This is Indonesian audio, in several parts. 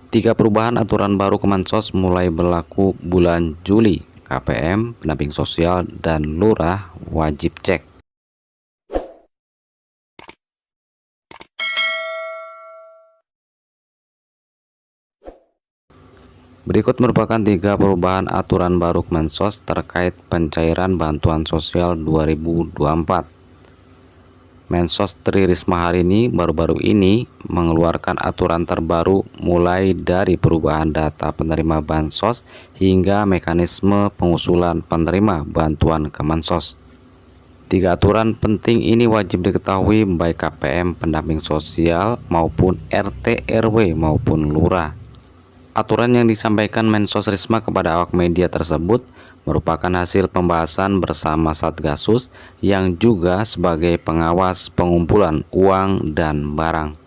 Tiga perubahan aturan baru Kemensos mulai berlaku bulan Juli. KPM, pendamping sosial, dan lurah wajib cek. Berikut merupakan tiga perubahan aturan baru Kemensos terkait pencairan bantuan sosial 2024. Mensos Tri Risma hari ini baru-baru ini mengeluarkan aturan terbaru mulai dari perubahan data penerima bansos hingga mekanisme pengusulan penerima bantuan Kemensos. Tiga aturan penting ini wajib diketahui baik KPM, pendamping sosial maupun RT RW maupun lurah. Aturan yang disampaikan Mensos Risma kepada awak media tersebut merupakan hasil pembahasan bersama Satgasus yang juga sebagai pengawas pengumpulan uang dan barang.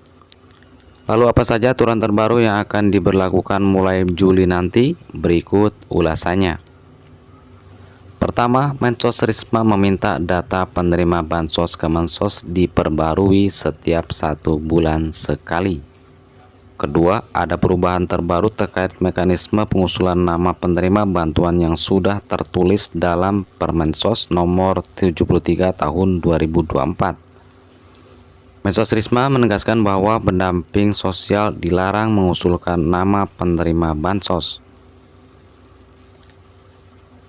Lalu apa saja aturan terbaru yang akan diberlakukan mulai Juli nanti? Berikut ulasannya. Pertama, Mensos Risma meminta data penerima bansos Kemensos diperbarui setiap 1 bulan sekali. Kedua, ada perubahan terbaru terkait mekanisme pengusulan nama penerima bantuan yang sudah tertulis dalam Permensos nomor 73 tahun 2024. Mensos Risma menegaskan bahwa pendamping sosial dilarang mengusulkan nama penerima bansos.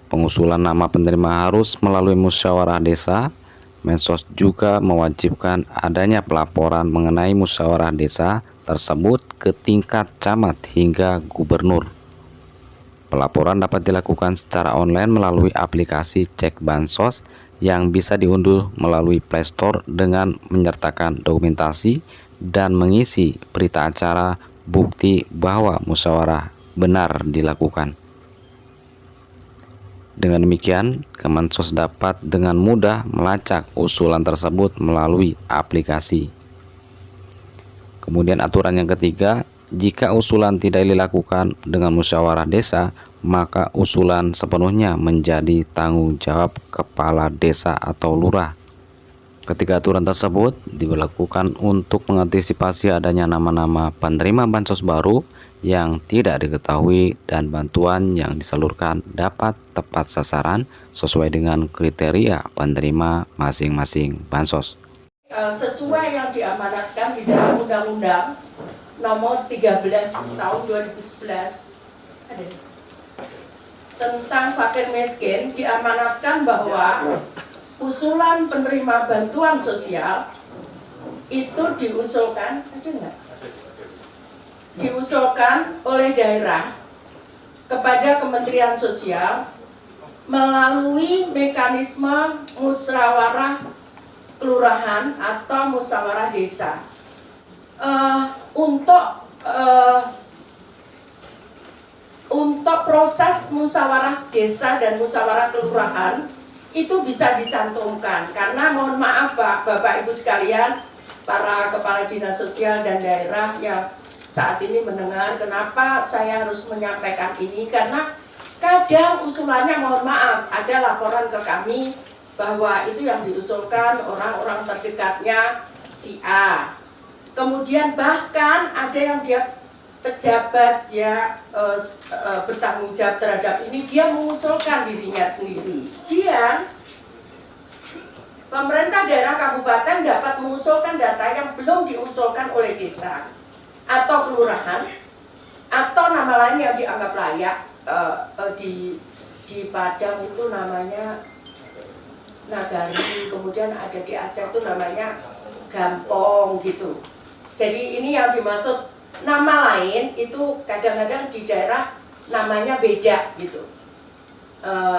Pengusulan nama penerima harus melalui musyawarah desa. Mensos juga mewajibkan adanya pelaporan mengenai musyawarah desa tersebut ke tingkat camat hingga gubernur. Pelaporan dapat dilakukan secara online melalui aplikasi Cek Bansos yang bisa diunduh melalui Play Store dengan menyertakan dokumentasi dan mengisi berita acara bukti bahwa musyawarah benar dilakukan. Dengan demikian, Kemensos dapat dengan mudah melacak usulan tersebut melalui aplikasi. Kemudian aturan yang ketiga, jika usulan tidak dilakukan dengan musyawarah desa, maka usulan sepenuhnya menjadi tanggung jawab kepala desa atau lurah. Ketiga aturan tersebut diberlakukan untuk mengantisipasi adanya nama-nama penerima bansos baru yang tidak diketahui dan bantuan yang disalurkan dapat tepat sasaran sesuai dengan kriteria penerima masing-masing bansos. Sesuai yang diamanatkan di dalam Undang-Undang Nomor 13 Tahun 2011 tentang fakir miskin, diamanatkan bahwa usulan penerima bantuan sosial itu diusulkan oleh daerah kepada Kementerian Sosial melalui mekanisme musyawarah kelurahan atau musyawarah desa. Untuk proses musyawarah desa dan musyawarah kelurahan itu bisa dicantumkan, karena mohon maaf Pak, Bapak Ibu sekalian, para kepala dinas sosial dan daerah yang saat ini mendengar, kenapa saya harus menyampaikan ini, karena kadang usulannya mohon maaf, ada laporan ke kami bahwa itu yang diusulkan orang-orang terdekatnya si A. Kemudian bahkan ada yang dia pejabat, dia bertanggung jawab terhadap ini, dia mengusulkan dirinya sendiri. Dia, pemerintah daerah kabupaten dapat mengusulkan data yang belum diusulkan oleh desa atau kelurahan, atau nama lain yang dianggap layak. Di Padang itu namanya Nagari, kemudian ada di Aceh itu namanya Gampong gitu. Jadi ini yang dimaksud nama lain itu kadang-kadang di daerah namanya beda gitu.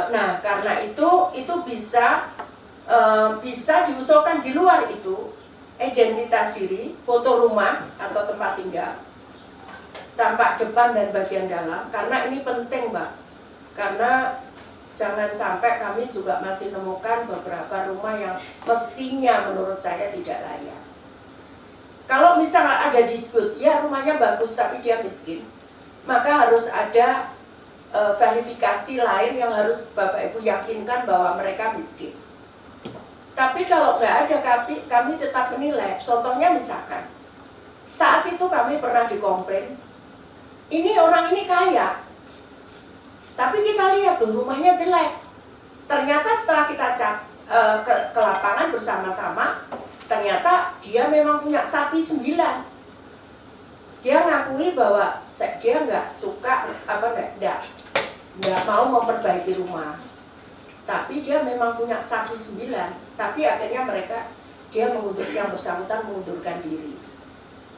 Nah karena itu bisa diusulkan di luar itu, identitas diri, foto rumah atau tempat tinggal, tampak depan dan bagian dalam, karena ini penting Mbak, karena jangan sampai kami juga masih menemukan beberapa rumah yang mestinya menurut saya tidak layak. Kalau misalnya ada dispute, ya rumahnya bagus tapi dia miskin, maka harus ada verifikasi lain yang harus Bapak Ibu yakinkan bahwa mereka miskin. Tapi kalau nggak ada, kami tetap menilai. Contohnya misalkan, saat itu kami pernah dikomplain ini orang ini kaya, tapi kita lihat tuh rumahnya jelek. Ternyata setelah kita ke lapangan bersama-sama, ternyata dia memang punya sapi 9. Dia ngakui bahwa dia nggak suka nggak mau memperbaiki rumah, tapi dia memang punya sapi 9. Tapi akhirnya dia yang bersangkutan mengundurkan diri.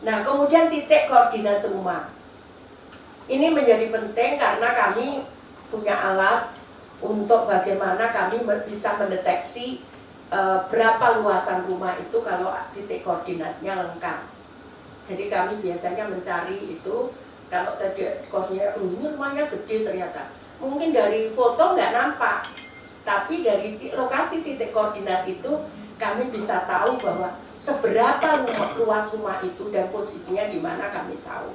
Nah, kemudian titik koordinat rumah ini menjadi penting karena kami punya alat untuk bagaimana kami bisa mendeteksi berapa luasan rumah itu kalau titik koordinatnya lengkap. Jadi kami biasanya mencari itu, kalau tadi koordinat, ini rumahnya gede ternyata. Mungkin dari foto nggak nampak, tapi dari lokasi titik koordinat itu kami bisa tahu bahwa seberapa luas rumah itu dan posisinya di mana kami tahu.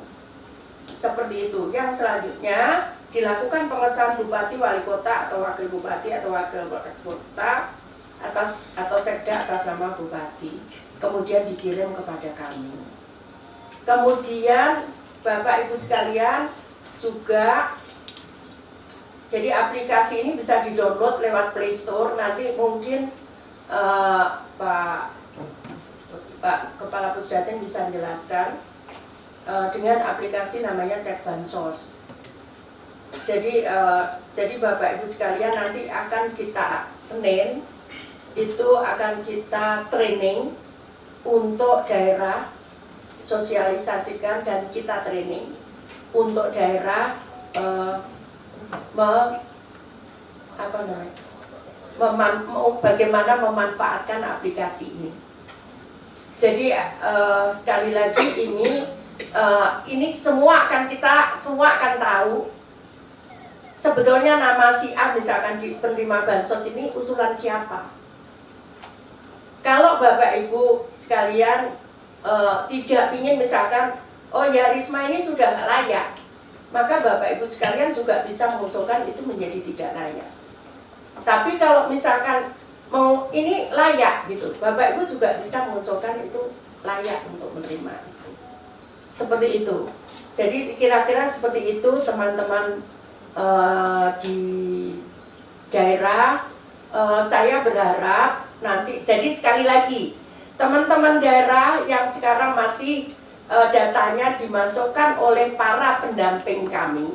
Seperti itu. Yang selanjutnya dilakukan pengesahan bupati, wali kota atau wakil bupati atau wakil wali kota atau sekda atas nama bupati, kemudian dikirim kepada kami. Kemudian Bapak Ibu sekalian juga, jadi aplikasi ini bisa di-download lewat Play Store. Nanti mungkin Pak Kepala Pusdatin bisa menjelaskan dengan aplikasi namanya Cek Bansos. Jadi Bapak Ibu sekalian, nanti akan kita Senin itu akan kita training untuk daerah, sosialisasikan dan kita training untuk daerah bagaimana memanfaatkan aplikasi ini. Jadi sekali lagi ini semua akan tahu sebetulnya nama si A misalkan di penerima bansos ini usulan siapa. Kalau Bapak Ibu sekalian tidak ingin misalkan, oh ya Risma ini sudah nggak layak, maka Bapak Ibu sekalian juga bisa mengusulkan itu menjadi tidak layak. Tapi kalau misalkan mau ini layak gitu, Bapak Ibu juga bisa mengusulkan itu layak untuk menerima itu. Seperti itu. Jadi kira-kira seperti itu teman-teman di daerah. Saya berharap nanti, jadi sekali lagi teman-teman daerah yang sekarang masih datanya dimasukkan oleh para pendamping kami,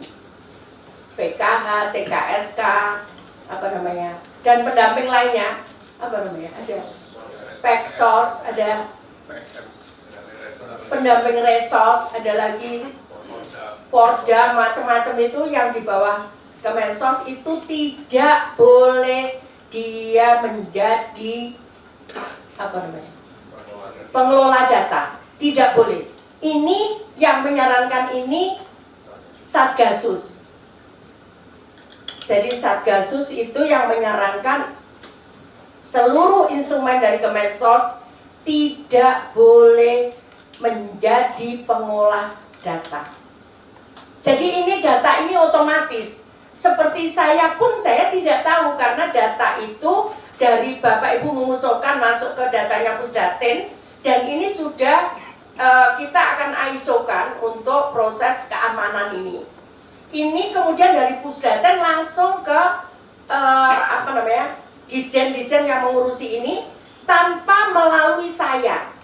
PKH, TKSK, dan pendamping lainnya, ada Peksos, ada pendamping Resos, ada lagi Porda, macam-macam itu yang di bawah Kemensos itu tidak boleh dia menjadi pengelola data, tidak boleh. Ini yang menyarankan ini Satgasus. Jadi Satgasus itu yang menyarankan seluruh instrumen dari Kemensos tidak boleh menjadi pengolah data. Jadi ini data ini otomatis. Seperti saya pun saya tidak tahu karena data itu dari Bapak Ibu mengusulkan masuk ke datanya Pusdatin, dan ini sudah kita akan ISO-kan untuk proses keamanan ini. Ini kemudian dari Pusdatin langsung ke Ditjen-ditjen yang mengurusi ini tanpa melalui saya.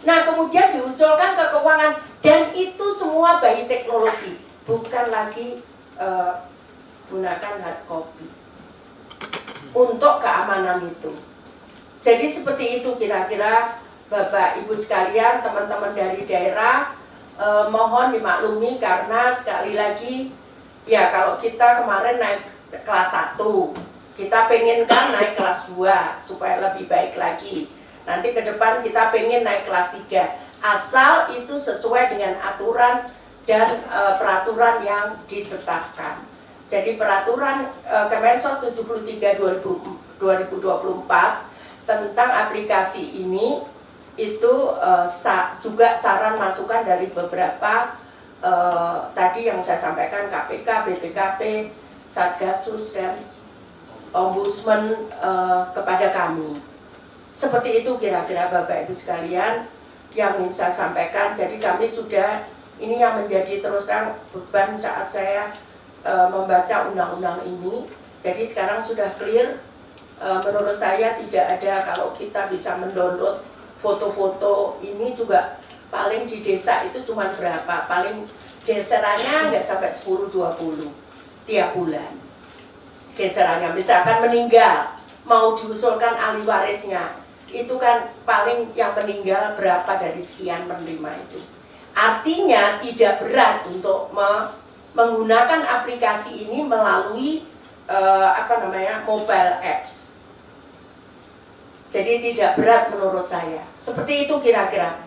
Nah, kemudian diusulkan ke keuangan, dan itu semua by teknologi, bukan lagi gunakan hard copy untuk keamanan itu. Jadi seperti itu kira-kira Bapak Ibu sekalian, teman-teman dari daerah, mohon dimaklumi karena sekali lagi ya kalau kita kemarin naik kelas 1, kita pengen kan naik kelas 2 supaya lebih baik lagi. Nanti ke depan kita pengen naik kelas 3, asal itu sesuai dengan aturan dan peraturan yang ditetapkan. Jadi peraturan Kemensos 73 2024 tentang aplikasi ini itu juga saran masukan dari beberapa tadi yang saya sampaikan, KPK, BPKP, Satgasus dan Ombudsman kepada kami. Seperti itu kira-kira Bapak Ibu sekalian. yang ingin saya sampaikan. Jadi kami sudah, ini yang menjadi terus terang beban saat saya membaca undang-undang ini. Jadi sekarang sudah clear, menurut saya tidak ada, kalau kita bisa mendownload foto-foto ini juga paling di desa itu cuma berapa, paling geserannya nggak sampai 10-20 tiap bulan geserannya. Misalkan meninggal, mau diusulkan ahli warisnya, itu kan paling yang meninggal berapa dari sekian penerima itu. Artinya tidak berat untuk menggunakan aplikasi ini melalui mobile apps. Jadi tidak berat menurut saya. Seperti itu kira-kira.